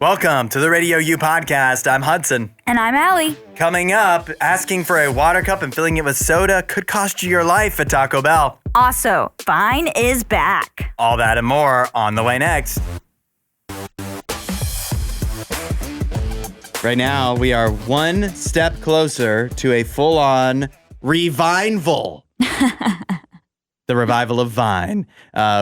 Welcome to the RadioU Podcast. I'm Hudson. And I'm Allie. Coming up, asking for a water cup and filling it with soda could cost you your life at Taco Bell. Also, Vine is back. All that and more on the way next. Right now, we are one step closer to a full-on revival. The revival of Vine.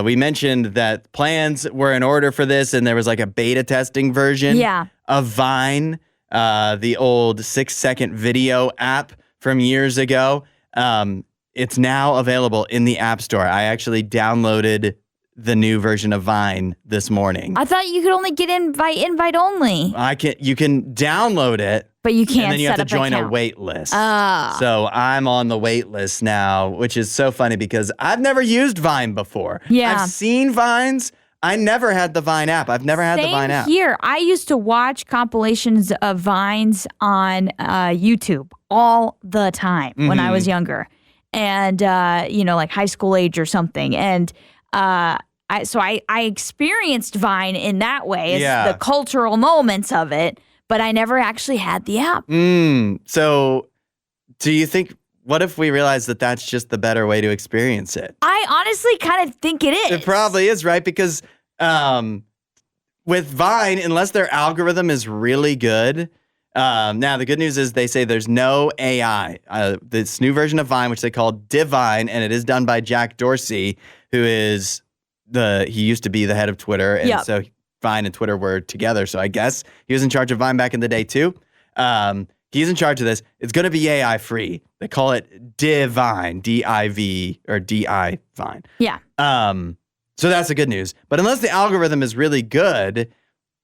We mentioned that plans were in order for this, and there was like a beta testing version of Vine, the old 6-second video app from years ago. It's now available in the App Store. I actually downloaded the new version of Vine this morning. I thought you could only get invite only. You can download it, but you can't. And then you have to set up join an a wait list. So I'm on the wait list now, which is so funny because I've never used Vine before. Yeah. I've seen Vines. I never had the Vine app. I've never had the Vine app. Here, I used to watch compilations of Vines on YouTube all the time when I was younger, and like high school age or something, and. I experienced Vine in that way, as the cultural moments of it, but I never actually had the app. So do you think, what if we realize that that's just the better way to experience it? I honestly kind of think it is. It probably is, right? Because with Vine, unless their algorithm is really good, now the good news is they say there's no AI. This new version of Vine, which they call Divine, and it is done by Jack Dorsey, who is he used to be the head of Twitter, and so Vine and Twitter were together. So I guess he was in charge of Vine back in the day too. He's in charge of this. It's going to be AI free. They call it Divine, D-I-V or D-I Vine. Yeah. So that's the good news. But unless the algorithm is really good,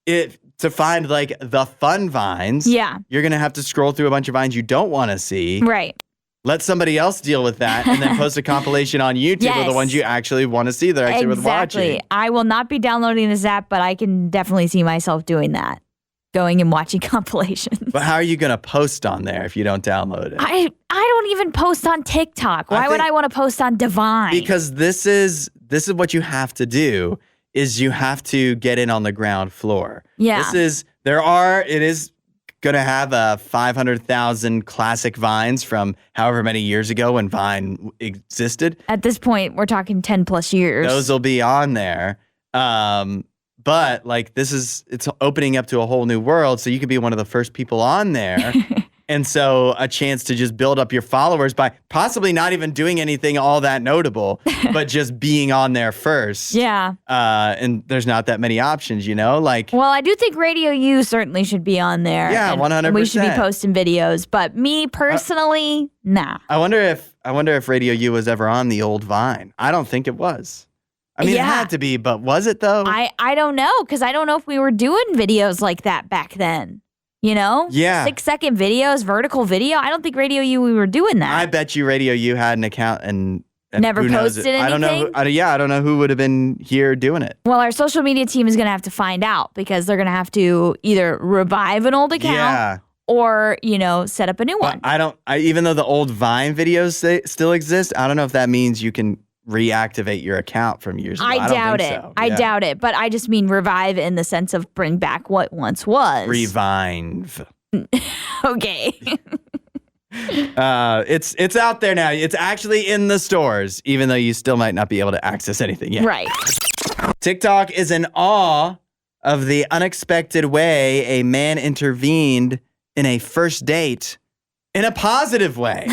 to find like the fun Vines, you're going to have to scroll through a bunch of Vines you don't want to see. Right. Let somebody else deal with that and then post a compilation on YouTube of the ones you actually want to see that are actually worth watching. I will not be downloading this app, but I can definitely see myself doing that. Going and watching compilations. But how are you going to post on there if you don't download it? I don't even post on TikTok. Why would I want to post on Divine? Because this is what you have to do is you have to get in on the ground floor. Yeah. It is going to have 500,000 classic Vines from however many years ago when Vine existed. At this point, we're talking 10 plus years. Those will be on there. But like it's opening up to a whole new world. So you could be one of the first people on there. And so a chance to just build up your followers by possibly not even doing anything all that notable, but just being on there first. Yeah. And there's not that many options, Well, I do think RadioU certainly should be on there. Yeah, 100%. We should be posting videos, but me personally, nah. I wonder if RadioU was ever on the old Vine. I don't think it was. I mean, it had to be, but was it though? I don't know, because I don't know if we were doing videos like that back then. Yeah. 6-second videos, vertical video. I don't think RadioU we were doing that. I bet you RadioU had an account and never who knows posted it. anything. I don't know who would have been here doing it. Well, our social media team is going to have to find out because they're going to have to either revive an old account or, set up a new one. Even though the old Vine videos still exist, I don't know if that means you can reactivate your account from years ago. I doubt it. So. I doubt it. But I just mean revive in the sense of bring back what once was. Revive. Okay. It's out there now. It's actually in the stores, even though you still might not be able to access anything yet. Right. TikTok is in awe of the unexpected way a man intervened in a first date in a positive way.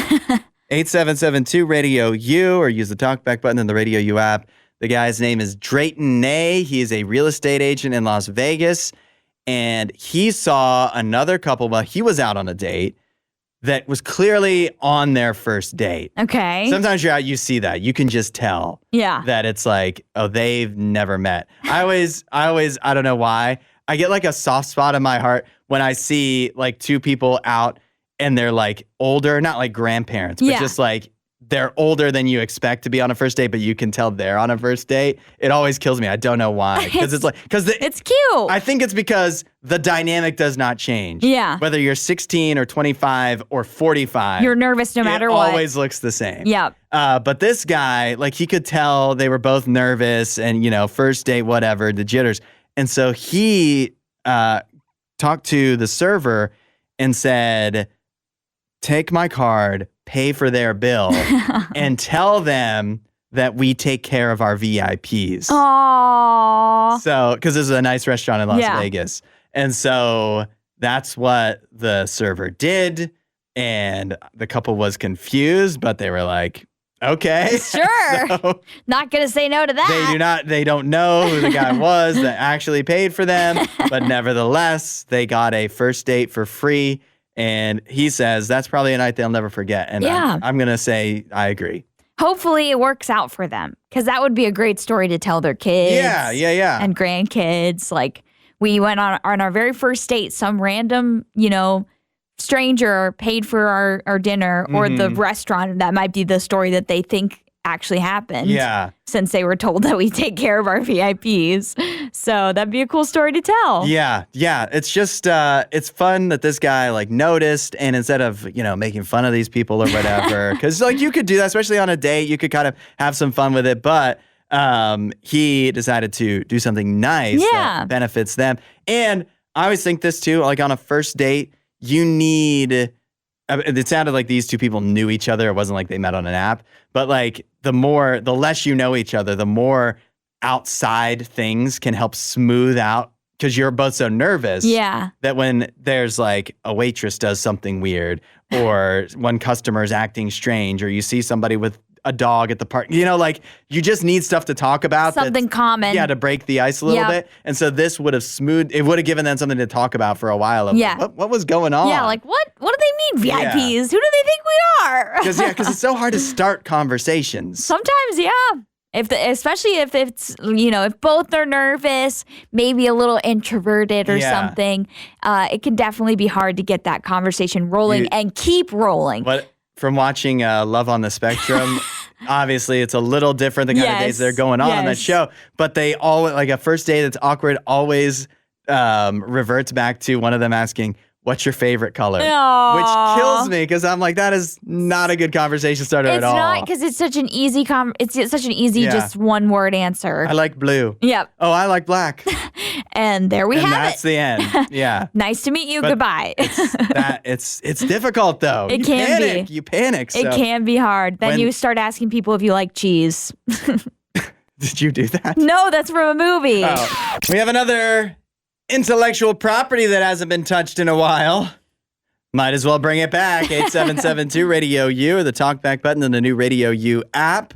8772-RADIO-U or use the talkback button in the RadioU app. The guy's name is Drayton Ney. He is a real estate agent in Las Vegas, and he saw another couple while he was out on a date that was clearly on their first date. Okay. Sometimes you're out, you see that. You can just tell that it's like, oh, they've never met. I always, I don't know why. I get like a soft spot in my heart when I see like two people out and they're like older, not like grandparents, but just like they're older than you expect to be on a first date, but you can tell they're on a first date. It always kills me. I don't know why. Because it's cute. I think it's because the dynamic does not change. Yeah. Whether you're 16 or 25 or 45. You're nervous no matter what. It always looks the same. Yeah. But this guy, like he could tell they were both nervous and, first date, whatever, the jitters. And so he talked to the server and said, take my card, pay for their bill, and tell them that we take care of our VIPs. Aww. So, because this is a nice restaurant in Las Vegas. And so that's what the server did. And the couple was confused, but they were like, okay. Sure. So not going to say no to that. they don't know who the guy was that actually paid for them. But nevertheless, they got a first date for free. And he says that's probably a night they'll never forget. And I'm going to say I agree. Hopefully it works out for them, because that would be a great story to tell their kids. Yeah. And grandkids. Like, we went on our very first date, some random, stranger paid for our dinner, or the restaurant. That might be the story that they think actually happened. Yeah. Since they were told that we take care of our VIPs. So that'd be a cool story to tell. Yeah. It's just, it's fun that this guy noticed, and instead of, making fun of these people or whatever, because you could do that, especially on a date, you could kind of have some fun with it, but he decided to do something nice that benefits them. And I always think this too, on a first date, you need, it sounded like these two people knew each other. It wasn't like they met on an app, but the less you know each other, the more outside things can help smooth out, because you're both so nervous that when there's a waitress does something weird, or one customer is acting strange, or you see somebody with a dog at the park, you just need stuff to talk about. Something common. Yeah, to break the ice a little bit. And so this would have it would have given them something to talk about for a while. What was going on? Yeah, what do they mean VIPs? Who do they think we are? Because it's so hard to start conversations. Sometimes, especially if it's, if both are nervous, maybe a little introverted or something, it can definitely be hard to get that conversation rolling and keep rolling. But from watching Love on the Spectrum, obviously it's a little different the kind of dates that are going on that show. But they always, a first date that's awkward always reverts back to one of them asking, what's your favorite color? Aww. Which kills me, because I'm like, that is not a good conversation starter at all. It's not, because it's such an easy just one word answer. I like blue. Yep. Oh, I like black. And there we have it. That's the end. Yeah. Nice to meet you. But goodbye. It's difficult though. It can be. You panic. So. It can be hard. Then you start asking people if you like cheese. Did you do that? No, that's from a movie. Oh. We have another intellectual property that hasn't been touched in a while. Might as well bring it back. 8772 Radio U, or the talkback button in the new Radio U app.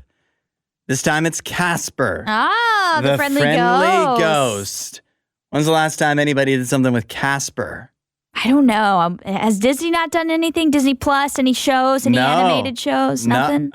This time it's Casper. Ah, the friendly ghost. When's the last time anybody did something with Casper? I don't know. Has Disney not done anything? Disney Plus, any shows, any animated shows? Nothing?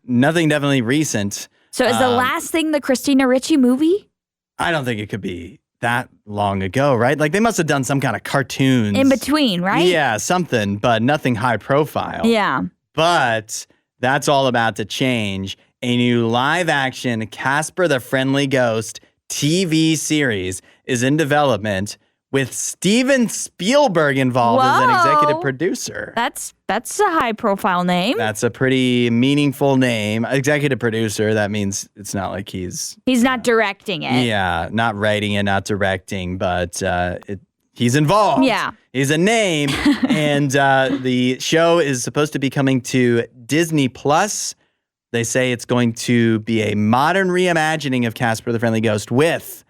Nothing definitely recent. So is the last thing the Christina Ricci movie? I don't think it could be that long ago, right? They must have done some kind of cartoons. In between, right? Yeah, something, but nothing high profile. Yeah. But that's all about to change. A new live-action Casper the Friendly Ghost TV series is in development, with Steven Spielberg involved as an executive producer. That's a high-profile name. That's a pretty meaningful name. Executive producer, that means it's not like he's not directing it. Yeah, not writing it, not directing, but he's involved. Yeah. He's a name. And the show is supposed to be coming to Disney Plus. They say it's going to be a modern reimagining of Casper the Friendly Ghost with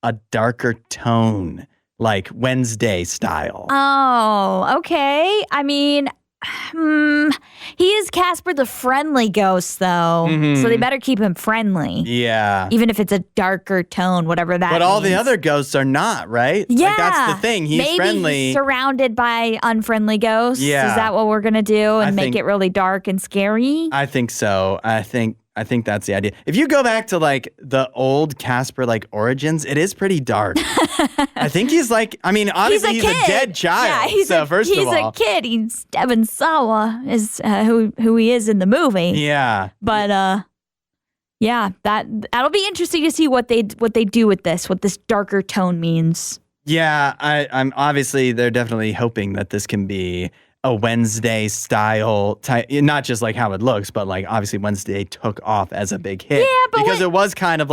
a darker tone, like Wednesday style. Oh, okay. I mean, he is Casper the Friendly Ghost, though. Mm-hmm. So they better keep him friendly. Yeah. Even if it's a darker tone, whatever that But all the other ghosts are not, right? Yeah. That's the thing. He's friendly. Maybe he's surrounded by unfriendly ghosts. Yeah. Is that what we're going to do? And make it really dark and scary? I think so. I think that's the idea. If you go back to the old Casper origins, it is pretty dark. I think he's obviously he's a dead child. Yeah, he's a kid. He's Devon Sawa is who he is in the movie. Yeah. But that'll be interesting to see what they do with this, what this darker tone means. Yeah, I'm obviously they're definitely hoping that this can be a Wednesday style type, not just how it looks, but obviously Wednesday took off as a big hit. Yeah, but because it was kind of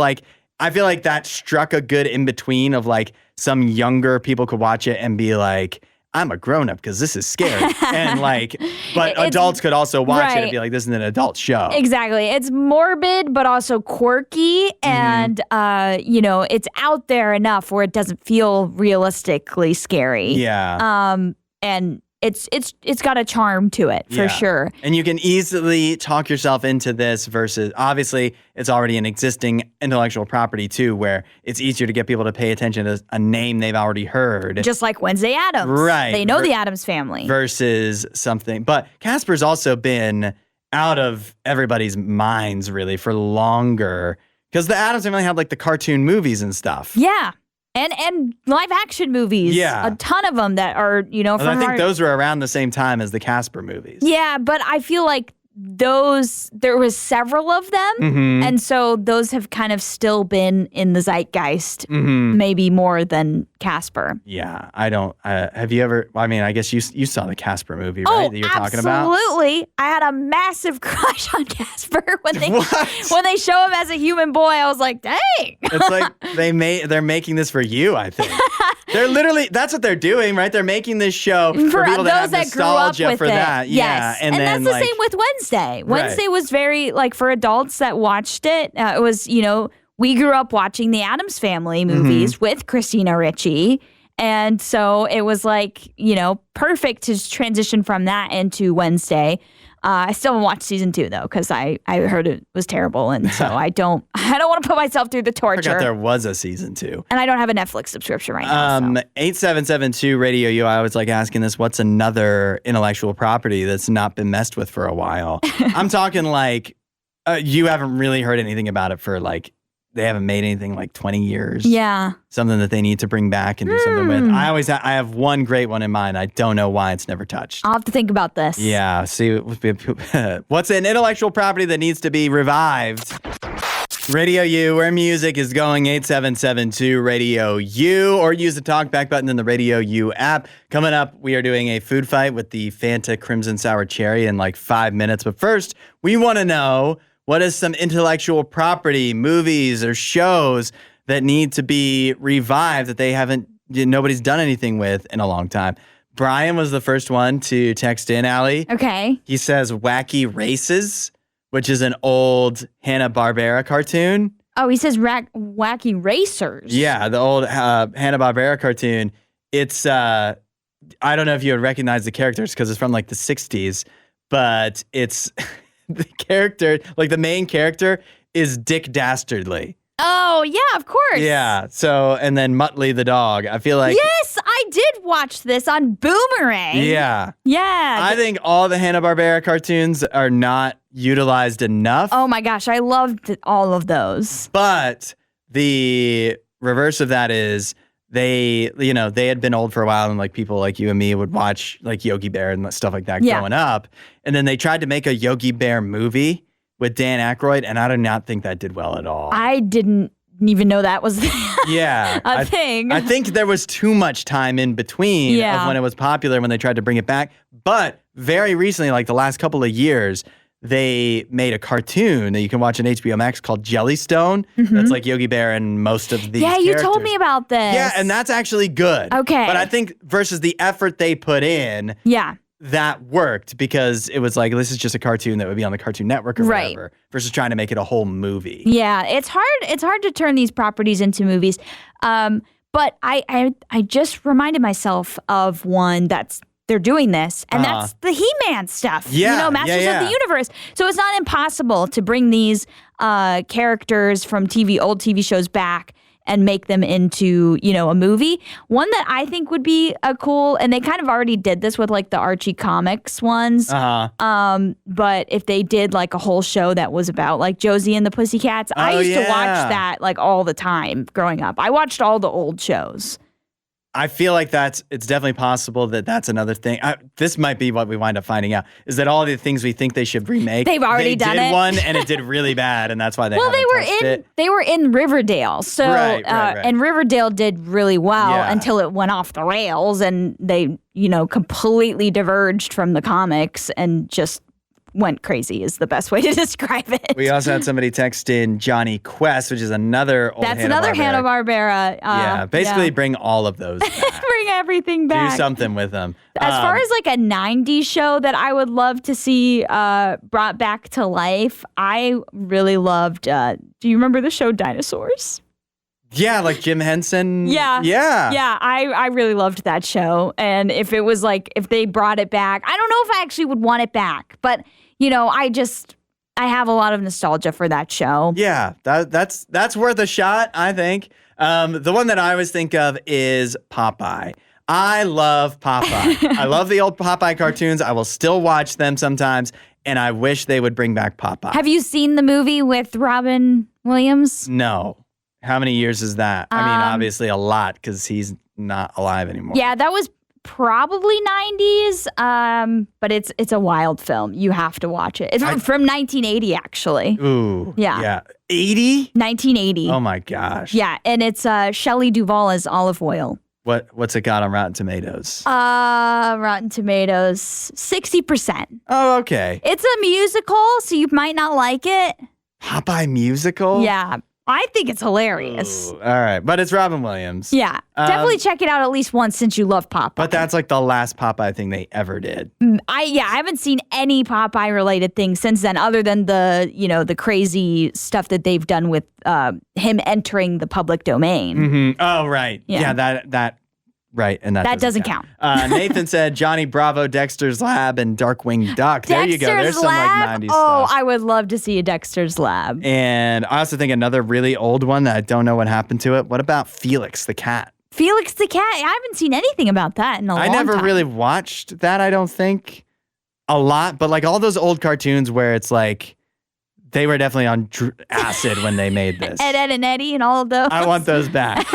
I feel like that struck a good in between of like some younger people could watch it and be like, I'm a grown up because this is scary. And like, but adults could also watch it and be like, this is an adult show. Exactly. It's morbid, but also quirky. And, it's out there enough where it doesn't feel realistically scary. Yeah. And it's got a charm to it for sure. And you can easily talk yourself into this versus obviously it's already an existing intellectual property too, where it's easier to get people to pay attention to a name they've already heard. Just like Wednesday Addams. Right. They know the Addams family. Versus something. But Casper's also been out of everybody's minds really for longer because the Addams family had like the cartoon movies and stuff. Yeah. And live action movies. Yeah. A ton of them that are, from I think those were around the same time as the Casper movies. Yeah, but I feel like there was several of them. Mm-hmm. And so those have kind of still been in the zeitgeist, maybe more than Casper. Yeah, I don't, have you ever, I guess you saw the Casper movie, right? That you're talking about? Absolutely. I had a massive crush on Casper when they show him as a human boy. I was like, dang. It's like they're making this for you, I think. They're literally, that's what they're doing, right? They're making this show for people that have nostalgia for that. Yes. Yeah. And that's the same with Wednesday. Wednesday was very, like, for adults that watched it, it was, we grew up watching the Addams Family movies with Christina Ricci. And so it was like, perfect to transition from that into Wednesday. I still haven't watched season 2 though, because I heard it was terrible, and so I don't want to put myself through the torture. I forgot there was a season 2, and I don't have a Netflix subscription right now. 8772 RadioU. I was like asking this: what's another intellectual property that's not been messed with for a while? I'm talking like you haven't really heard anything about it for like. They haven't made anything like 20 years. Yeah. Something that they need to bring back and do something with. I have one great one in mind. I don't know why it's never touched. I'll have to think about this. Yeah. See, what's an intellectual property that needs to be revived? Radio U, where music is going, 8772 Radio U, or use the talkback button in the Radio U app. Coming up, we are doing a food fight with the Fanta Crimson Sour Cherry in like 5 minutes. But first, we want to know, what is some intellectual property, movies or shows that need to be revived that nobody's done anything with in a long time? Brian was the first one to text in, Allie. Okay. He says Wacky Races, which is an old Hanna-Barbera cartoon. Oh, he says Wacky Racers. Yeah, the old Hanna-Barbera cartoon. It's, I don't know if you would recognize the characters because it's from like the 60s, but it's... The character, like the main character, is Dick Dastardly. Oh, yeah, of course. Yeah. So, and then Muttley the dog. I feel like. Yes, I did watch this on Boomerang. Yeah. Yeah. I think all the Hanna-Barbera cartoons are not utilized enough. Oh my gosh, I loved all of those. But the reverse of that is they had been old for a while, and like people like you and me would watch like Yogi Bear and stuff like that growing up. And then they tried to make a Yogi Bear movie with Dan Aykroyd, and I do not think that did well at all. I didn't even know that was a thing. I think there was too much time in between of when it was popular when they tried to bring it back. But very recently, like the last couple of years, they made a cartoon that you can watch on HBO Max called Jellystone. That's like Yogi Bear and most of these characters. You told me about this. Yeah, and that's actually good. Okay. But I think versus the effort they put in, that worked because it was like, this is just a cartoon that would be on the Cartoon Network or whatever, versus trying to make it a whole movie. Yeah, it's hard. It's hard to turn these properties into movies. But I just reminded myself of one they're doing this, and that's the He-Man stuff. Yeah, Masters of the Universe. So it's not impossible to bring these characters from old TV shows back and make them into, a movie. One that I think would be a cool, and they kind of already did this with like the Archie comics ones. But if they did like a whole show that was about like Josie and the Pussycats, I used to watch that like all the time growing up. I watched all the old shows. I feel like it's definitely possible that's another thing. This might be what we wind up finding out, is that all the things we think they should remake, they've already done it. They did one and it did really bad, and that's why they They were in Riverdale. So right. And Riverdale did really well until it went off the rails and they, completely diverged from the comics and just went crazy is the best way to describe it. We also had somebody text in Johnny Quest, which is another old That's another Hanna-Barbera. Basically bring all of those back. Bring everything back. Do something with them. As far as like a 90s show that I would love to see brought back to life, I really loved, do you remember the show Dinosaurs? Yeah, like Jim Henson. Yeah. Yeah. Yeah, I really loved that show. And if it was like, if they brought it back, I don't know if I actually would want it back. But, you know, I have a lot of nostalgia for that show. Yeah, that's worth a shot, I think. The one that I always think of is Popeye. I love Popeye. I love the old Popeye cartoons. I will still watch them sometimes, and I wish they would bring back Popeye. Have you seen the movie with Robin Williams? No. How many years is that? I mean, obviously a lot because he's not alive anymore. Yeah, that was probably 90s, but it's a wild film. You have to watch it. It's from 1980, actually. Ooh. Yeah. 80? 1980. Oh, my gosh. Yeah, and it's Shelley Duvall as Olive Oyl. What's it got on Rotten Tomatoes? Rotten Tomatoes, 60%. Oh, okay. It's a musical, so you might not like it. Popeye musical? Yeah. I think it's hilarious. Ooh, all right. But it's Robin Williams. Yeah. Definitely check it out at least once since you love Popeye. But that's like the last Popeye thing they ever did. I haven't seen any Popeye related things since then other than the crazy stuff that they've done with him entering the public domain. Mm-hmm. Oh, right. Yeah. That right. And that doesn't count. Nathan said Johnny Bravo, Dexter's Lab, and Darkwing Duck. There you go. There's some like 90s stuff. I would love to see a Dexter's Lab. And I also think another really old one that I don't know what happened to it. What about Felix the Cat? Felix the Cat? I haven't seen anything about that in a long time. I never really watched that, I don't think, a lot. But like all those old cartoons where it's like, they were definitely on acid when they made this. Ed, and Eddie and all of those. I want those back.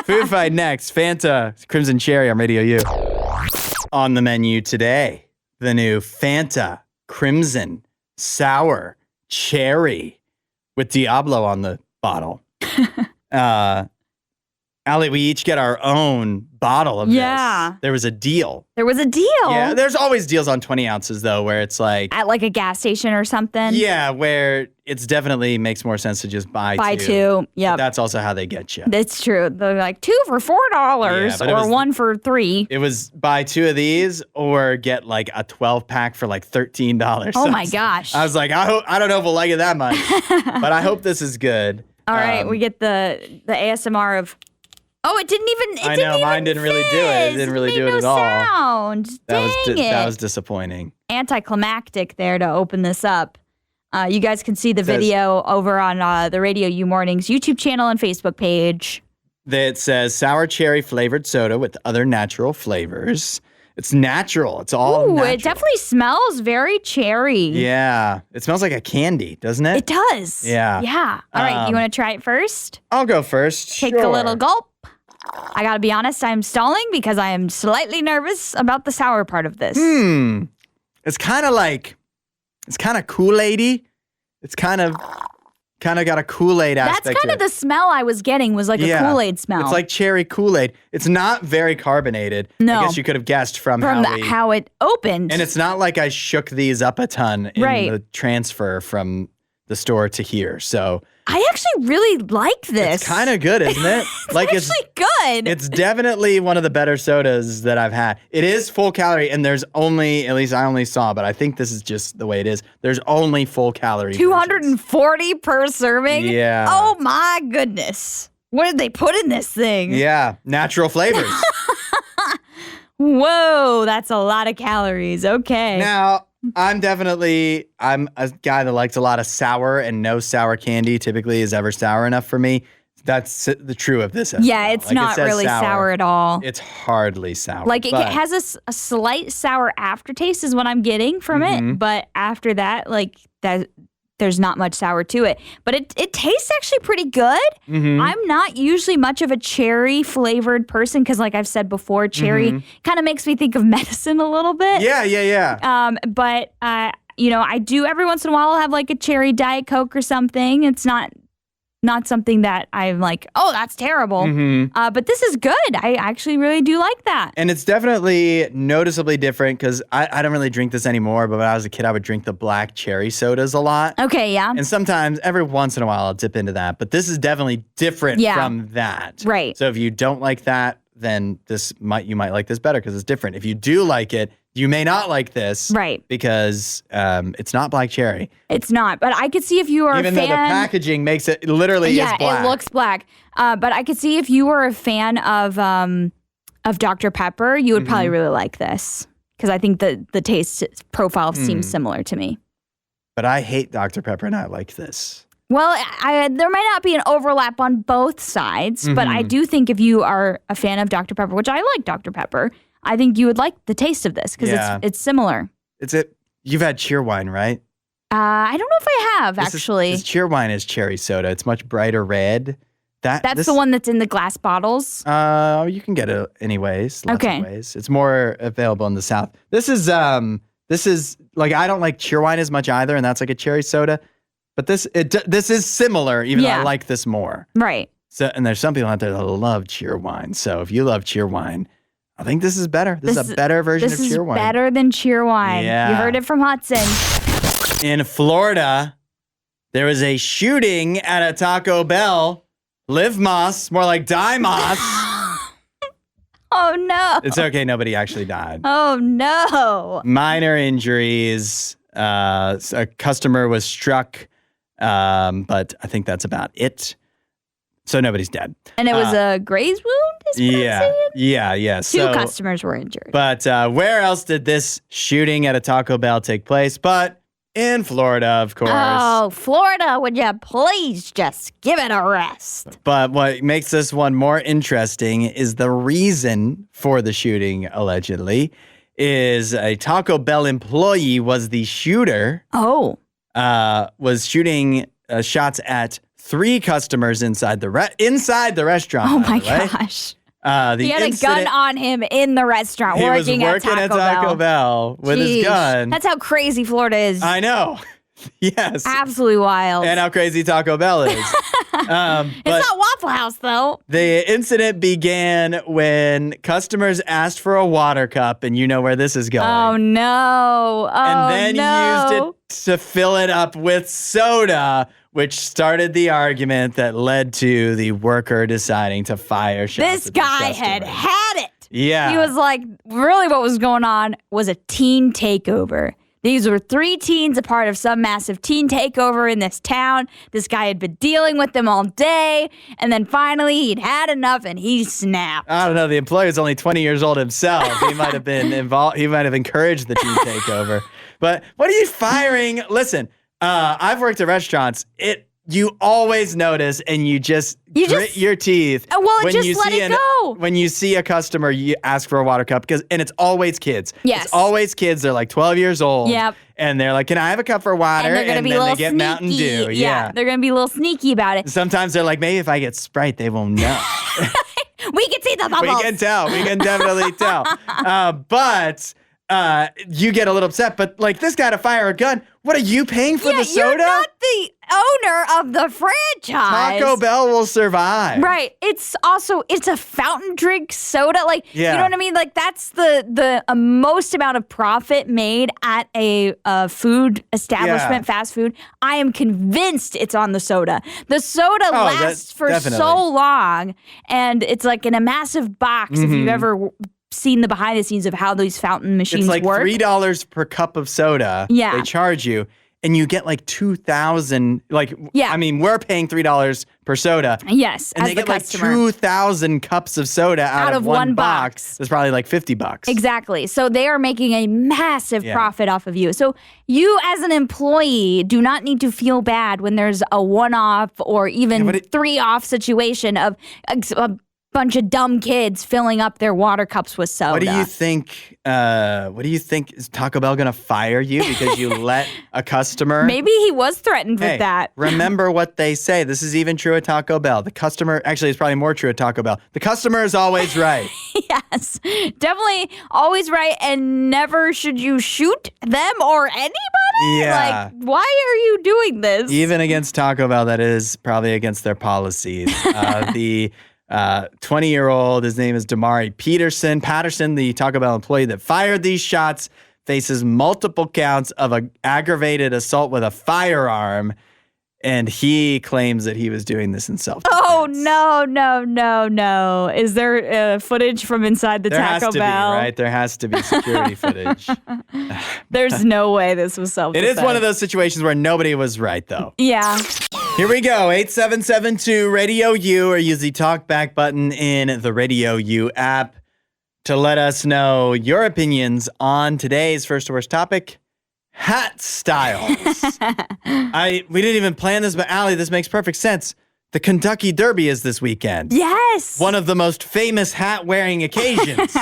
Food Fight next. Fanta Crimson Cherry on Radio U. On the menu today, the new Fanta Crimson Sour Cherry with Diablo on the bottle. Allie, we each get our own bottle of this. There was a deal. Yeah, there's always deals on 20 ounces, though, where it's like... At like a gas station or something? Yeah, where it's definitely makes more sense to just buy two. Yeah. That's also how they get you. That's true. They're like 2 for $4 or 1 for $3. It was buy 2 of these or get like a 12-pack for like $13. Oh, my gosh. I was like, I don't know if we'll like it that much, but I hope this is good. All right, we get the ASMR of... Oh, it didn't even. I know, mine didn't really do it. It didn't really do it at all. Sound. That was disappointing. Anticlimactic there to open this up. You guys can see the video over on the RadioU Mornings YouTube channel and Facebook page. That says sour cherry flavored soda with other natural flavors. It's natural. It's all natural. It definitely smells very cherry. Yeah. It smells like a candy, doesn't it? It does. Yeah. Yeah. All right. You want to try it first? I'll go first. Take a little gulp. I gotta be honest, I'm stalling because I am slightly nervous about the sour part of this. It's kind of Kool-Aid-y. It's kind of got a Kool-Aid aspect. That's kind of the smell I was getting was like a Kool-Aid smell. It's like cherry Kool-Aid. It's not very carbonated. No. I guess you could have guessed from how it opened. And it's not like I shook these up a ton in the transfer from the store to here. So I actually really like this. It's kind of good, isn't it? It's actually good. It's definitely one of the better sodas that I've had. It is full calorie, and there's only, at least I only saw, but I think this is just the way it is. There's only full calorie 240 per serving? Yeah. Oh my goodness. What did they put in this thing? Yeah, natural flavors. Whoa, that's a lot of calories. Okay. Now, I'm a guy that likes a lot of sour, and no sour candy typically is ever sour enough for me. That's the true of this. Yeah, it's not really sour at all. It's hardly sour. Like it has a slight sour aftertaste is what I'm getting from it. But after that, like that, there's not much sour to it. But it tastes actually pretty good. I'm not usually much of a cherry flavored person because, like I've said before, cherry kind of makes me think of medicine a little bit. Yeah. But I do every once in a while. I'll have like a cherry Diet Coke or something. It's not not something that I'm like, oh, that's terrible. But this is good. I actually really do like that. And it's definitely noticeably different because I don't really drink this anymore, but when I was a kid, I would drink the black cherry sodas a lot. Okay, yeah. And sometimes, every once in a while, I'll dip into that. But this is definitely different from that. Right. So if you don't like that, then you might like this better because it's different. If you do like it, you may not like this. Right. Because it's not black cherry. It's not. But I could see if you are Even a fan. though the packaging makes it literally is black. Yeah, it looks black. But I could see if you were a fan of Dr. Pepper, you would probably really like this. Because I think the taste profile seems similar to me. But I hate Dr. Pepper and I like this. Well, there might not be an overlap on both sides, but I do think if you are a fan of Dr. Pepper, which I like Dr. Pepper, I think you would like the taste of this because it's similar. You've had Cheerwine, right? I don't know if I have, actually. Cheerwine is cherry soda. It's much brighter red. That's the one that's in the glass bottles? You can get it anyways. Lots of ways. It's more available in the South. This is like, I don't like Cheerwine as much either, and that's like a cherry soda. But this is similar, even though I like this more. Right. So, and there's some people out there that love Cheerwine. So if you love Cheerwine, I think this is better. This is a better version of Cheerwine. This is better than Cheerwine. Yeah. You heard it from Hudson. In Florida, there was a shooting at a Taco Bell. Live Moss, more like Die Moss. Oh, no. It's okay. Nobody actually died. Oh, no. Minor injuries. A customer was struck, but I think that's about it. So nobody's dead. And it was a graze wound? Yeah. Two customers were injured. But where else did this shooting at a Taco Bell take place? But in Florida, of course. Oh, Florida, would you please just give it a rest? But what makes this one more interesting is the reason for the shooting, allegedly, is a Taco Bell employee was the shooter. Oh. Was shooting shots at 3 customers inside the restaurant. Oh, my gosh. He had a gun on him in the restaurant, working at Taco Bell with his gun. That's how crazy Florida is. I know. Yes. Absolutely wild. And how crazy Taco Bell is. It's not Waffle House, though. The incident began when customers asked for a water cup, and you know where this is going. Oh, no. And then used it to fill it up with soda, which started the argument that led to the worker deciding to fire shots. This guy had it. Yeah. He was like, really what was going on was a teen takeover. These were 3 teens, a part of some massive teen takeover in this town. This guy had been dealing with them all day, and then finally he'd had enough and he snapped. I don't know. The employer's only 20 years old himself. He might have been involved. He might have encouraged the teen takeover. But what are you firing? Listen, I've worked at restaurants. You always notice, and you just grit your teeth. Well, just let it go. When you see a customer, you ask for a water cup, and it's always kids. Yes. It's always kids. They're like 12 years old. Yep. And they're like, can I have a cup for water? And they're going to be a little they get sneaky. Mountain Dew. Yeah. They're going to be a little sneaky about it. Sometimes they're like, maybe if I get Sprite, they won't know. We can see the bubbles. We can tell. We can definitely tell. But you get a little upset. But like, this guy to fire a gun. What are you paying for the soda? You're not the owner of the franchise. Taco Bell will survive. Right. It's a fountain drink soda. Like, you know what I mean? Like, that's the most amount of profit made at a food establishment, fast food. I am convinced it's on the soda. The soda lasts for so long, and it's like in a massive box. If you've ever seen the behind the scenes of how these fountain machines work. It's like $3 per cup of soda. Yeah. They charge you, and you get like 2,000. Like, I mean, we're paying $3 per soda. Yes, and as they the get like customer. 2,000 cups of soda out of one box. It's probably like $50. Exactly. So they are making a massive profit off of you. So you, as an employee, do not need to feel bad when there's a one-off or even 3-off situation of bunch of dumb kids filling up their water cups with soda. What do you think? Is Taco Bell gonna fire you because you let a customer? Maybe he was threatened with that. Remember what they say. This is even true at Taco Bell. The customer, actually, it's probably more true at Taco Bell. The customer is always right. Yes, definitely always right, and never should you shoot them or anybody. Yeah. Like, why are you doing this? Even against Taco Bell, that is probably against their policies. The 20-year-old, his name is Damari Patterson, the Taco Bell employee that fired these shots, faces multiple counts of an aggravated assault with a firearm, and he claims that he was doing this in self-defense. Oh, no. Is there footage from inside the Taco Bell? There has to be, right? There has to be security footage. There's no way this was self-defense. It is one of those situations where nobody was right, though. Yeah. Here we go. 8772 Radio U, or use the talkback button in the Radio U app to let us know your opinions on today's first to worst topic, hat styles. We didn't even plan this, but Allie, this makes perfect sense. The Kentucky Derby is this weekend. Yes. One of the most famous hat-wearing occasions.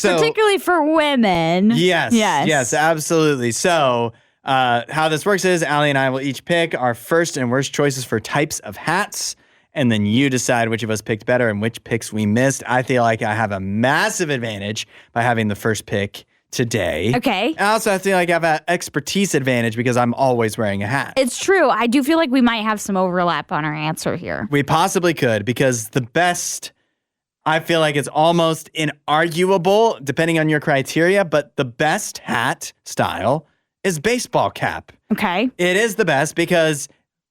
Particularly for women. Yes, absolutely. So how this works is Allie and I will each pick our first and worst choices for types of hats, and then you decide which of us picked better and which picks we missed. I feel like I have a massive advantage by having the first pick today. Okay. I also feel like I have an expertise advantage because I'm always wearing a hat. It's true. I do feel like we might have some overlap on our answer here. We possibly could, because the best, I feel like it's almost inarguable, depending on your criteria, but the best hat style is baseball cap. Okay. It is the best because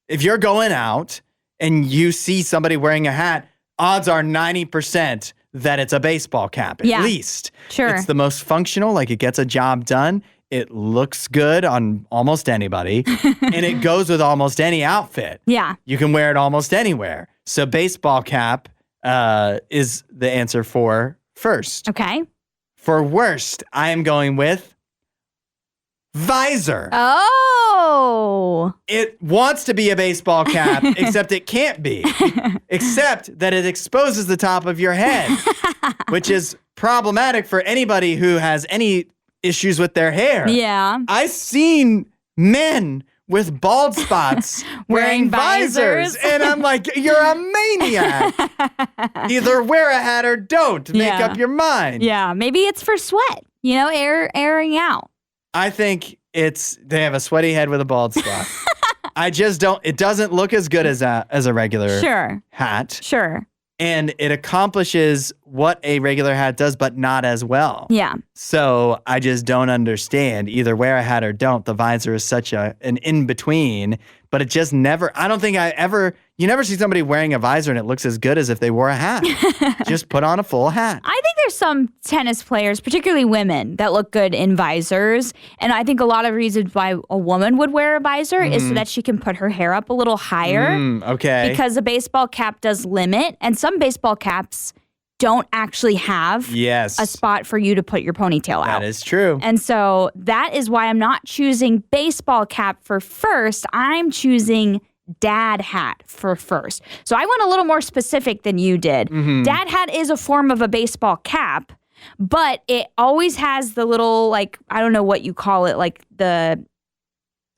if you're going out and you see somebody wearing a hat, odds are 90% that it's a baseball cap, at least. Sure. It's the most functional, like it gets a job done. It looks good on almost anybody, and it goes with almost any outfit. Yeah. You can wear it almost anywhere. So baseball cap is the answer for first. Okay. For worst, I am going with visor. Oh. It wants to be a baseball cap, except it can't be. Except that it exposes the top of your head, which is problematic for anybody who has any issues with their hair. Yeah. I've seen men with bald spots wearing visors. And I'm like, you're a maniac. Either wear a hat or don't. Make up your mind. Yeah. Maybe it's for sweat, airing out. I think they have a sweaty head with a bald spot. I just don't, it doesn't look as good as a regular hat. Sure. And it accomplishes what a regular hat does, but not as well. Yeah. So I just don't understand. Either wear a hat or don't. The visor is such an in-between, but it just never, I don't think you never see somebody wearing a visor and it looks as good as if they wore a hat. Just put on a full hat. I think there's some tennis players, particularly women, that look good in visors. And I think a lot of reasons why a woman would wear a visor is so that she can put her hair up a little higher. Okay. Because a baseball cap does limit, and some baseball caps don't actually have a spot for you to put your ponytail out. That is true. And so that is why I'm not choosing baseball cap for first. I'm choosing dad hat for first. So I went a little more specific than you did. Dad hat is a form of a baseball cap, but it always has the little, I don't know what you call it,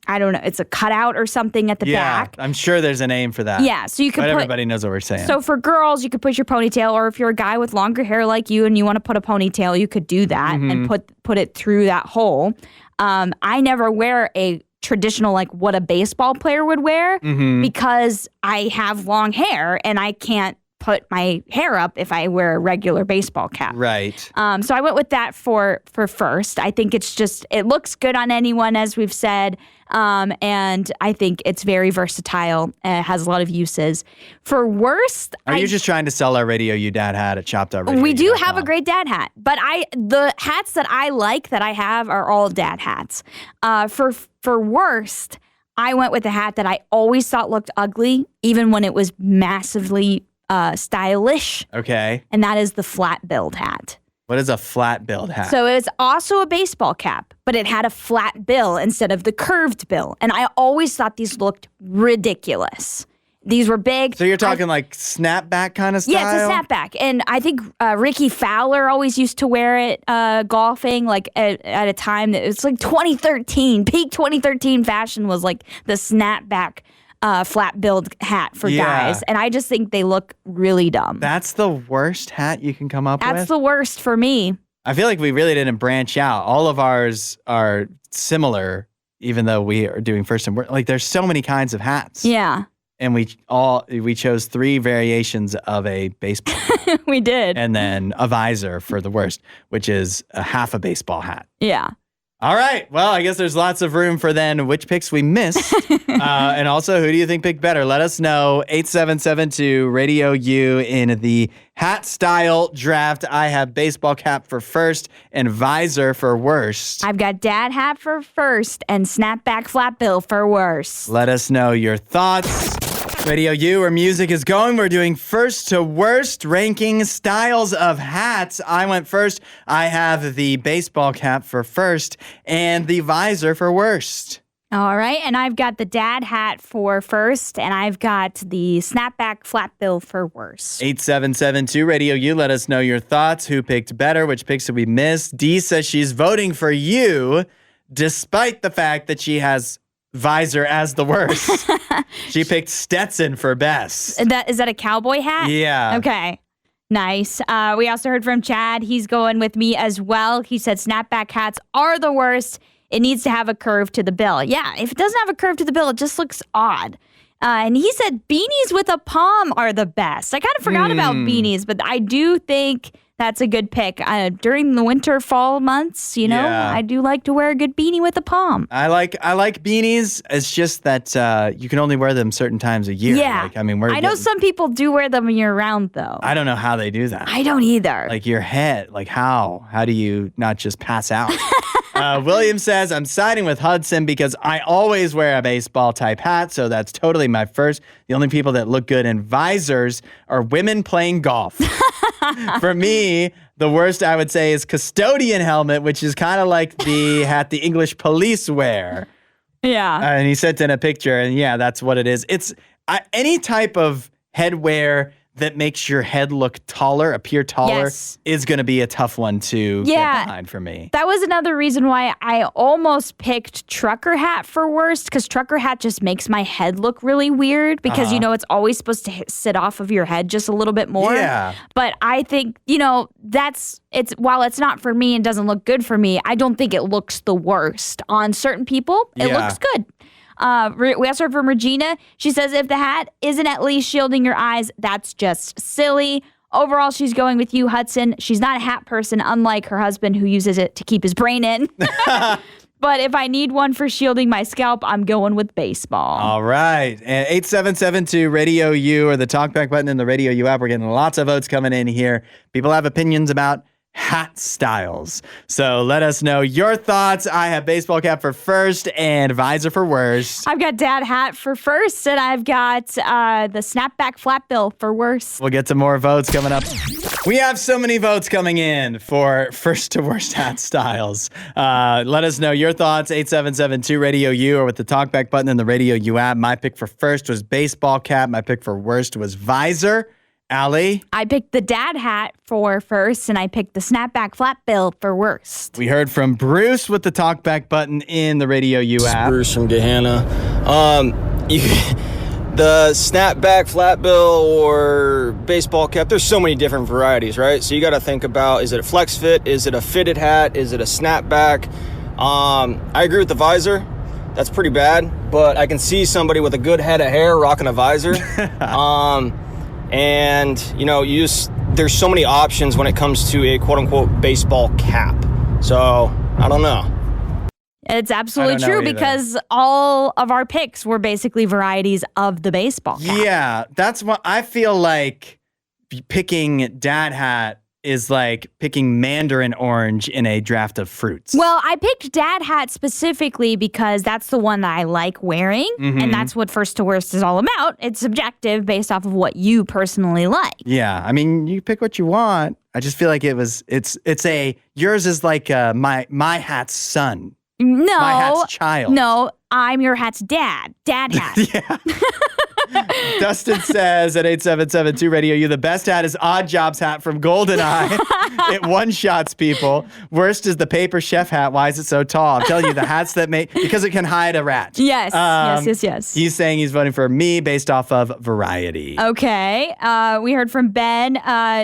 it's a cutout or something at the back. I'm sure there's a name for that. Yeah, so you could everybody knows what we're saying. So for girls, you could put your ponytail, or if you're a guy with longer hair like you and you want to put a ponytail, you could do that and put it through that hole. I never wear a traditional, what a baseball player would wear because I have long hair and I can't put my hair up if I wear a regular baseball cap. Right. So I went with that for first. I think it looks good on anyone, as we've said. And I think it's very versatile. It has a lot of uses. For worst, Are you just trying to sell our Radio U Dad hat at shop.radio? We do have a great dad hat, but the hats that I like that I have are all dad hats. For worst, I went with a hat that I always thought looked ugly, even when it was massively stylish. Okay. And that is the flat-billed hat. What is a flat-billed hat? So it's also a baseball cap, but it had a flat bill instead of the curved bill. And I always thought these looked ridiculous. These were big. So you're talking like snapback kind of style? Yeah, it's a snapback. And I think Ricky Fowler always used to wear it golfing, like at a time that it's like 2013. Peak 2013 fashion was like the snapback flat-billed hat for guys. And I just think they look really dumb. That's the worst hat you can come up with? That's the worst for me. I feel like we really didn't branch out. All of ours are similar, even though we are doing first and worst. Like, there's so many kinds of hats. Yeah. And we chose 3 variations of a baseball hat. We did. And then a visor for the worst, which is a half a baseball hat. Yeah. All right. Well, I guess there's lots of room for then which picks we missed. And also, who do you think picked better? Let us know. 8772 Radio U in the hat style draft. I have baseball cap for first and visor for worst. I've got dad hat for first and snapback flat bill for worst. Let us know your thoughts. Radio U, where music is going. We're doing first to worst ranking styles of hats. I went first. I have the baseball cap for first and the visor for worst. All right. And I've got the dad hat for first, and I've got the snapback flat bill for worst. 8772 Radio U. Let us know your thoughts. Who picked better? Which picks did we miss? Dee says she's voting for you, despite the fact that she has visor as the worst. She picked Stetson for best. Is that a cowboy hat? Yeah. Okay. Nice. We also heard from Chad. He's going with me as well. He said snapback hats are the worst. It needs to have a curve to the bill. Yeah, if it doesn't have a curve to the bill, it just looks odd. And he said beanies with a palm are the best. I kind of forgot about beanies, but I do think that's a good pick. During the winter, fall months, I do like to wear a good beanie with a palm. I like beanies. It's just that you can only wear them certain times a year. Yeah. I know some people do wear them year-round, though. I don't know how they do that. I don't either. Like your head, like how? How do you not just pass out? William says, I'm siding with Hudson because I always wear a baseball type hat, so that's totally my first. The only people that look good in visors are women playing golf. For me, the worst I would say is custodian helmet, which is kind of like the hat the English police wear. Yeah. And he sent in a picture, and yeah, that's what it is. It's any type of headwear that makes your head look taller, appear taller, is going to be a tough one to get behind for me. That was another reason why I almost picked trucker hat for worst, because trucker hat just makes my head look really weird because, it's always supposed to sit off of your head just a little bit more. Yeah. But I think, while it's not for me and doesn't look good for me, I don't think it looks the worst. On certain people, it looks good. We also heard from Regina. She says, if the hat isn't at least shielding your eyes, that's just silly. Overall, she's going with you, Hudson. She's not a hat person, unlike her husband who uses it to keep his brain in. But if I need one for shielding my scalp, I'm going with baseball. All right. And 8772 Radio U, or the talkback button in the Radio U app. We're getting lots of votes coming in here. People have opinions about hat styles. So let us know your thoughts. I have baseball cap for first and visor for worst. I've got dad hat for first, and I've got the snapback flat bill for worst. We'll get some more votes coming up. We have so many votes coming in for first to worst hat styles. Let us know your thoughts. 8772 Radio U, or with the talkback button in the Radio U app. My pick for first was baseball cap. My pick for worst was visor. Allie? I picked the dad hat for first, and I picked the snapback flat bill for worst. We heard from Bruce with the talkback button in the Radio U app. Bruce from Gehanna. The snapback flat bill or baseball cap, there's so many different varieties, right? So you got to think about, is it a flex fit? Is it a fitted hat? Is it a snapback? I agree with the visor. That's pretty bad, but I can see somebody with a good head of hair rocking a visor. And, there's so many options when it comes to a quote-unquote baseball cap. So, I don't know. It's absolutely true because all of our picks were basically varieties of the baseball cap. Yeah, that's what I feel like. Picking dad hat is like picking mandarin orange in a draft of fruits. Well, I picked dad hat specifically because that's the one that I like wearing, and that's what first to worst is all about. It's subjective based off of what you personally like. Yeah, I mean, you pick what you want. I just feel like yours is like my hat's son. No. My hat's child. No, I'm your hat's dad. Dad hat. Yeah. Dustin says at 8772 Radio U, the best hat is Odd Jobs hat from GoldenEye. It one-shots people. Worst is the paper chef hat. Why is it so tall? I'm telling you, the hats that make, because it can hide a rat. Yes, yes. He's saying he's voting for me based off of variety. Okay. We heard from Ben.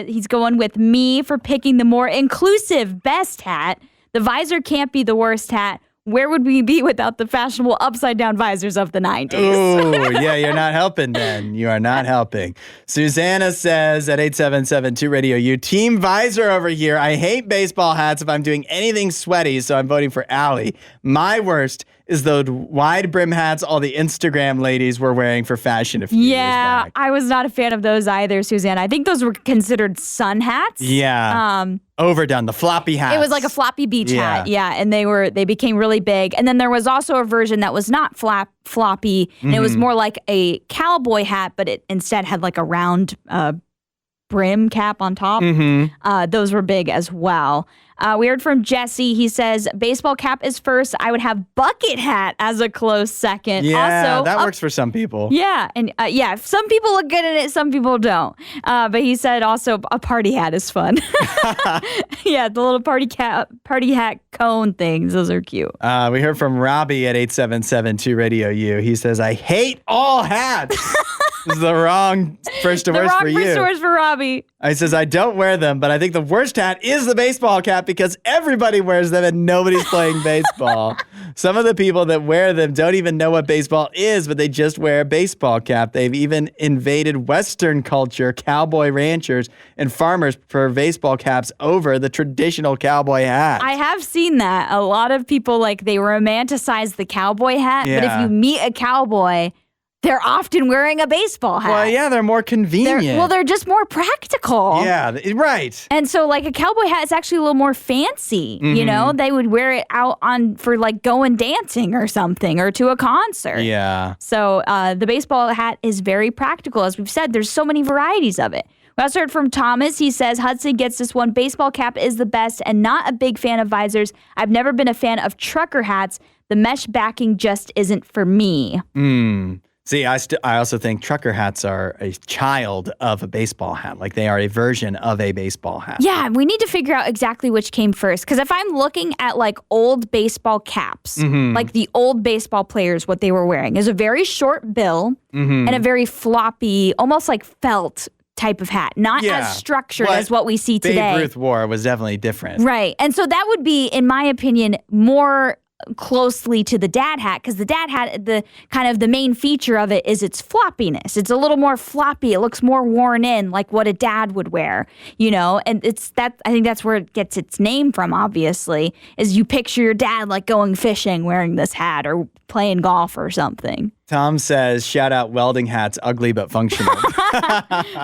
He's going with me for picking the more inclusive best hat. The visor can't be the worst hat. Where would we be without the fashionable upside-down visors of the 90s? Ooh, yeah, you're not helping, Ben. You are not helping. Susanna says at 8772 Radio U, Team Visor over here. I hate baseball hats if I'm doing anything sweaty, so I'm voting for Allie. My worst is the wide brim hats all the Instagram ladies were wearing for fashion a few years back. I was not a fan of those either, Susanna. I think those were considered sun hats. Yeah. Overdone, the floppy hats. It was like a floppy beach hat. Yeah, and they became really big. And then there was also a version that was not floppy, and it was more like a cowboy hat, but it instead had like a round brim cap on top. Those were big as well. We heard from Jesse. He says, baseball cap is first. I would have bucket hat as a close second. Yeah, also, that works for some people. Yeah, and some people look good in it, some people don't. But he said also a party hat is fun. Yeah, the little party hat cone things. Those are cute. We heard from Robbie at 8772 Radio U. He says, I hate all hats. This is the wrong first to worst for you. The wrong first to worst for Robbie. He says, I don't wear them, but I think the worst hat is the baseball cap because everybody wears them and nobody's playing baseball. Some of the people that wear them don't even know what baseball is, but they just wear a baseball cap. They've even invaded Western culture. Cowboy ranchers and farmers prefer baseball caps over the traditional cowboy hat. I have seen that. A lot of people, they romanticize the cowboy hat, but if you meet a cowboy, they're often wearing a baseball hat. Well, yeah, they're more convenient. They're just more practical. Yeah, right. And so, a cowboy hat is actually a little more fancy. You know, they would wear it out for going dancing or something, or to a concert. Yeah. So the baseball hat is very practical. As we've said, there's so many varieties of it. We also heard from Thomas. He says, Hudson gets this one. Baseball cap is the best and not a big fan of visors. I've never been a fan of trucker hats. The mesh backing just isn't for me. See, I also think trucker hats are a child of a baseball hat. They are a version of a baseball hat. Yeah, we need to figure out exactly which came first. Because if I'm looking at old baseball caps, the old baseball players, what they were wearing is a very short bill and a very floppy, almost like felt type of hat. Not as structured as what we see today. Babe Ruth wore was definitely different. Right. And so that would be, in my opinion, more closely to the dad hat, because the dad hat, the main feature of it is its floppiness. It's a little more floppy. It looks more worn in, like what a dad would wear, and I think that's where it gets its name from, obviously, is you picture your dad going fishing wearing this hat or playing golf or something. Tom says, shout out welding hats, ugly but functional.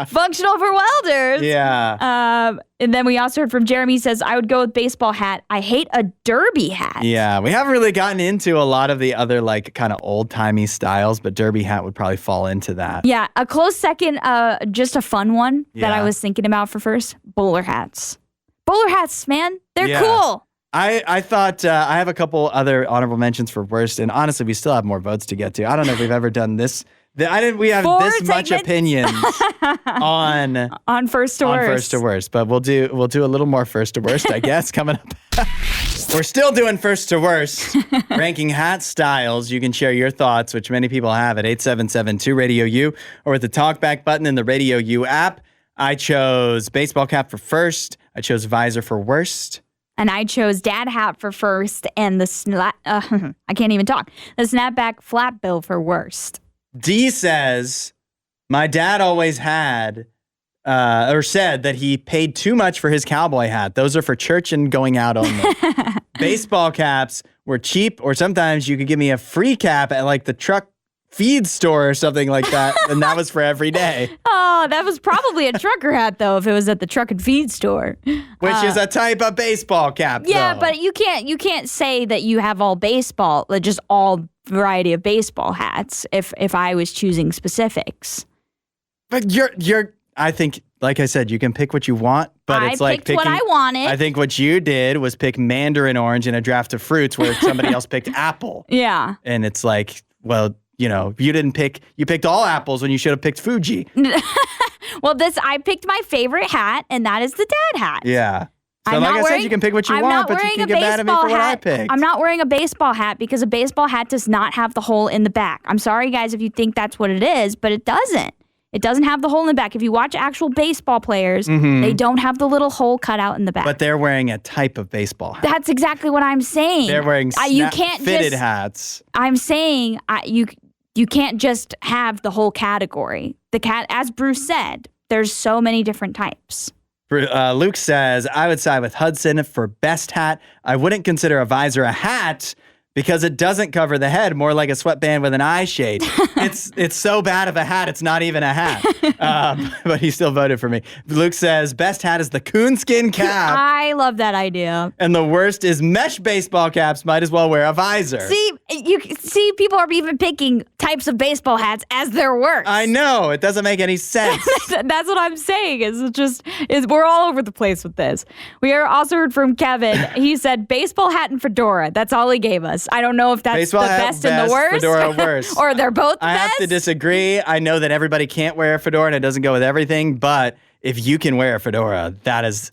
Functional for welders. Yeah. And then we also heard from Jeremy. He says, I would go with baseball hat. I hate a derby hat. Yeah, we haven't really gotten into a lot of the other kind of old-timey styles, but derby hat would probably fall into that. Yeah, a close second, just a fun one that I was thinking about for first, bowler hats. Bowler hats, man, they're cool. I thought I have a couple other honorable mentions for worst, and honestly, we still have more votes to get to. I don't know if we've ever done this. We have this much opinions on first to worst. First to worst, but we'll do a little more first to worst, I guess, coming up. We're still doing first to worst, ranking hat styles. You can share your thoughts, which many people have, at 8772 Radio U or with the talkback button in the Radio U app. I chose baseball cap for first. I chose visor for worst. And I chose dad hat for first and I can't even talk. The snapback flat bill for worst. D says, my dad always had or said that he paid too much for his cowboy hat. Those are for church and going out only. Baseball caps were cheap, or sometimes you could give me a free cap at the truck feed store or something like that, and that was for every day. Oh, that was probably a trucker hat, though, if it was at the truck and feed store. Which is a type of baseball cap, though. But you can't say that you have all baseball, just all variety of baseball hats if I was choosing specifics. But I think, like I said, you can pick what you want, but it's like picked what I wanted. I think what you did was pick mandarin orange in a draft of fruits where somebody else picked apple. Yeah. And it's like, well, you picked all apples when you should have picked Fuji. Well, I picked my favorite hat, and that is the dad hat. Yeah. So like I said, you can pick what you want, but you can get mad at me for what I picked. I'm not wearing a baseball hat because a baseball hat does not have the hole in the back. I'm sorry, guys, if you think that's what it is, but it doesn't. It doesn't have the hole in the back. If you watch actual baseball players, they don't have the little hole cut out in the back. But they're wearing a type of baseball hat. That's exactly what I'm saying. They're wearing fitted hats. I'm saying you can't just have the whole category. As Bruce said, there's so many different types. Luke says, I would side with Hudson for best hat. I wouldn't consider a visor a hat because it doesn't cover the head, more like a sweatband with an eye shade. It's so bad of a hat, it's not even a hat. But he still voted for me. Luke says, best hat is the coonskin cap. I love that idea. And the worst is mesh baseball caps. Might as well wear a visor. See, people are even picking types of baseball hats as their worst. I know. It doesn't make any sense. That's what I'm saying. We're all over the place with this. We are also heard from Kevin. He said baseball hat and fedora. That's all he gave us. I don't know if that's baseball the best and the worst. Fedora worst. Or they're both I have to disagree. I know that everybody can't wear a fedora and it doesn't go with everything, but if you can wear a fedora, that is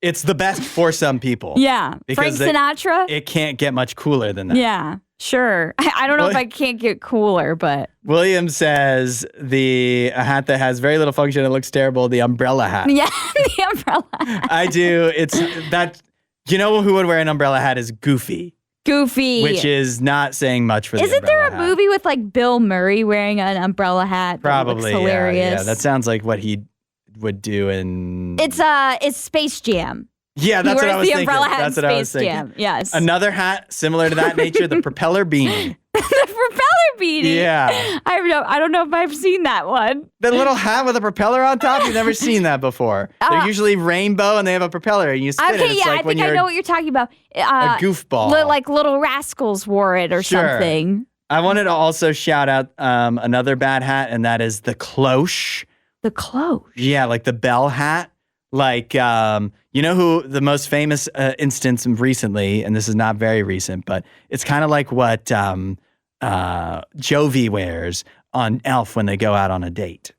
it's the best for some people. Yeah. Frank Sinatra? It can't get much cooler than that. Yeah, sure. I don't know if I can't get cooler, but. William says a hat that has very little function and looks terrible, the umbrella hat. Yeah, the umbrella hat. I do. It's that, who would wear an umbrella hat is Goofy. Goofy. Which is not saying much for the umbrella hat. Isn't there a movie with Bill Murray wearing an umbrella hat? Probably, that looks hilarious. Yeah. That sounds like what he would do in... It's Space Jam. Yeah, that's what I was thinking. The umbrella hat That's what I was Space thinking. Jam. Yes. Another hat similar to that nature, the propeller beanie. The propeller beanie? Yeah. I don't know if I've seen that one. The little hat with a propeller on top? You've never seen that before. They're usually rainbow and they have a propeller and you spin it. It's I think I know what you're talking about. A goofball. Like Little Rascals wore it or something. I wanted to also shout out another bad hat, and that is the cloche. The cloche? Yeah, like the bell hat. Like, who the most famous instance recently, and this is not very recent, but it's kind of like what Jovi wears on Elf when they go out on a date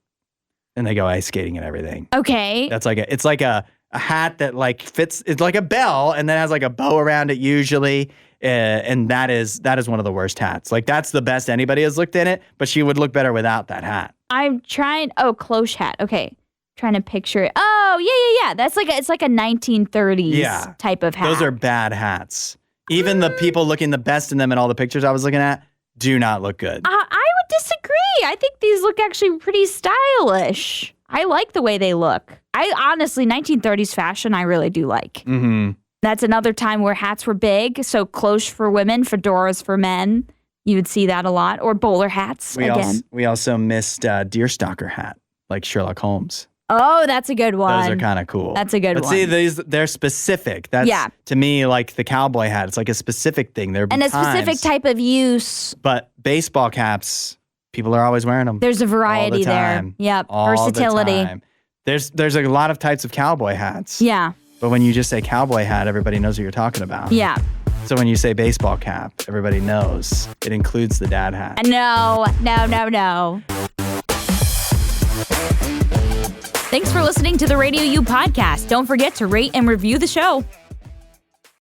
and they go ice skating and everything. Okay. That's it's like a hat that fits. It's like a bell and then has like a bow around it usually. And that is one of the worst hats. That's the best anybody has looked in it, but she would look better without that hat. I'm trying. Oh, cloche hat. Okay. Trying to picture it. Oh, yeah. That's it's like a 1930s type of hat. Those are bad hats. Even the people looking the best in them in all the pictures I was looking at do not look good. I would disagree. I think these look actually pretty stylish. I like the way they look. I honestly, 1930s fashion, I really do like. Mm-hmm. That's another time where hats were big. So cloche for women, fedoras for men. You would see that a lot. Or bowler hats again. We also missed deerstalker hat, like Sherlock Holmes. Oh, that's a good one. Those are kind of cool. That's a good one. But see, they're specific. That's, to me, like the cowboy hat. It's like a specific thing. And a specific type of use. But baseball caps, people are always wearing them. There's a variety there. Yep, versatility. The time. There's a lot of types of cowboy hats. Yeah. But when you just say cowboy hat, everybody knows what you're talking about. Yeah. So when you say baseball cap, everybody knows it includes the dad hat. No. Thanks for listening to the RadioU Podcast. Don't forget to rate and review the show.